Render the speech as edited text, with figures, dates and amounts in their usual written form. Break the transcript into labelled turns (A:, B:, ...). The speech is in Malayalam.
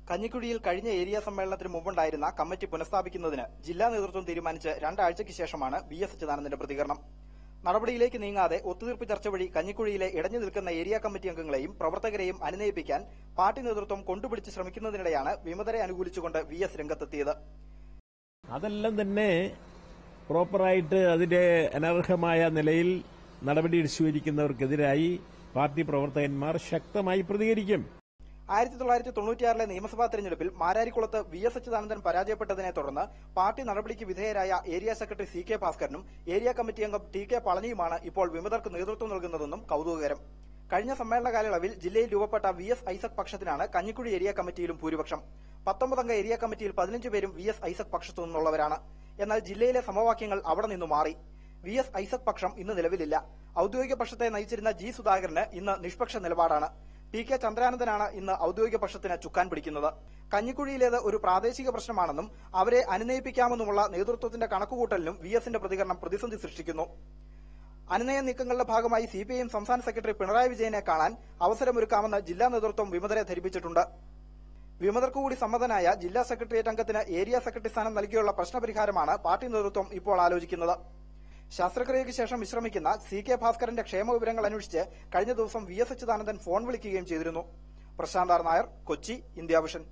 A: കഞ്ഞിക്കുഴിയിൽ കഴിഞ്ഞ ഏരിയ സമ്മേളനത്തിന് മുമ്പുണ്ടായിരുന്ന കമ്മിറ്റി പുനഃസ്ഥാപിക്കുന്നതിന് ജില്ലാ നേതൃത്വം തീരുമാനിച്ച് രണ്ടാഴ്ചയ്ക്ക് ശേഷമാണ് വി.എസ്. അച്യുതാനന്ദന്റെ പ്രതികരണം. നടപടിയിലേക്ക് നീങ്ങാതെ ഒത്തുതീർപ്പ് ചർച്ച വഴി കഞ്ഞിക്കുഴിയിലെ ഇടഞ്ഞു നിൽക്കുന്ന ഏരിയ കമ്മിറ്റി അംഗങ്ങളെയും പ്രവർത്തകരെയും അനുനയിപ്പിക്കാൻ പാർട്ടി നേതൃത്വം കൊണ്ടുപിടിച്ച് ശ്രമിക്കുന്നതിനിടെയാണ് വിമതരെ അനുകൂലിച്ചുകൊണ്ട് വി.എസ്. രംഗത്തെത്തിയത്.
B: അതെല്ലാം തന്നെ പ്രോപ്പറായിട്ട് അതിന്റെ അനർഹമായ നിലയിൽ നടപടി സ്വീകരിക്കുന്നവർക്കെതിരായി പാർട്ടി പ്രവർത്തകന്മാർ ശക്തമായി പ്രതികരിക്കും.
A: 1996 നിയമസഭാ തെരഞ്ഞെടുപ്പിൽ മാരാരിക്കുളത്ത് വി.എസ്. അച്യുതാനന്ദൻ പരാജയപ്പെട്ടതിനെ തുടർന്ന് പാർട്ടി നടപടിക്ക് വിധേയരായ ഏരിയ സെക്രട്ടറി സി.കെ. ഭാസ്കരനും ഏരിയ കമ്മിറ്റി അംഗം ടി.കെ. പളനിയുമാണ് ഇപ്പോൾ വിമതർക്ക് നേതൃത്വം നൽകുന്നതെന്നും കൌതുകകരം. കഴിഞ്ഞ സമ്മേളന കാലയളവിൽ ജില്ലയിൽ രൂപപ്പെട്ട വി.എസ്. ഐസക് പക്ഷത്തിനാണ് കഞ്ഞിക്കുഴി ഏരിയ കമ്മിറ്റിയിലും ഭൂരിപക്ഷം. 19 അംഗ ഏരിയ കമ്മിറ്റിയിൽ 15 പേരും വി.എസ്. ഐസക് പക്ഷത്തു നിന്നുള്ളവരാണ്. എന്നാൽ ജില്ലയിലെ സമവാക്യങ്ങൾ അവിടെ നിന്നു മാറി. വി.എസ്. ഐസക് പക്ഷം ഇന്ന് നിലവിലില്ല. ഔദ്യോഗിക പക്ഷത്തെ നയിച്ചിരുന്ന ജി. സുധാകരന് ഇന്ന് നിഷ്പക്ഷ നിലപാടാണ്. പി.കെ. ചന്ദ്രാനന്ദനാണ് ഇന്ന് ഔദ്യോഗിക പക്ഷത്തിന് ചുക്കാൻ പിടിക്കുന്നത്. കഞ്ഞിക്കുഴിയിലേത് ഒരു പ്രാദേശിക പ്രശ്നമാണെന്നും അവരെ അനുനയിപ്പിക്കാമെന്നുമുള്ള നേതൃത്വത്തിന്റെ കണക്കുകൂട്ടലിനും വി.എസിന്റെ പ്രതികരണം പ്രതിസന്ധി സൃഷ്ടിക്കുന്നു. അനുനയ നീക്കങ്ങളുടെ ഭാഗമായി സിപിഐഎം സംസ്ഥാന സെക്രട്ടറി പിണറായി വിജയനെ കാണാൻ അവസരമൊരുക്കാമെന്ന് ജില്ലാ നേതൃത്വം വിമതരെ ധരിപ്പിച്ചിട്ടുണ്ട്. വിമതർക്കുകൂടി സമ്മതനായ ജില്ലാ സെക്രട്ടേറിയറ്റ് അംഗത്തിന് ഏരിയ സെക്രട്ടറി സ്ഥാനം നൽകിയുള്ള പ്രശ്നപരിഹാരമാണ് പാർട്ടി നേതൃത്വം ഇപ്പോൾ ആലോചിക്കുന്നത്. ശസ്ത്രക്രിയയ്ക്ക് ശേഷം വിശ്രമിക്കുന്ന സി.കെ. ഭാസ്കരന്റെ ക്ഷേമവിവരങ്ങൾ അന്വേഷിച്ച് കഴിഞ്ഞ ദിവസം വി.എസ്. അച്യുതാനന്ദൻ ഫോൺ വിളിക്കുകയും ചെയ്തിരുന്നു. Prashanth R Nair, Kochi, India vision.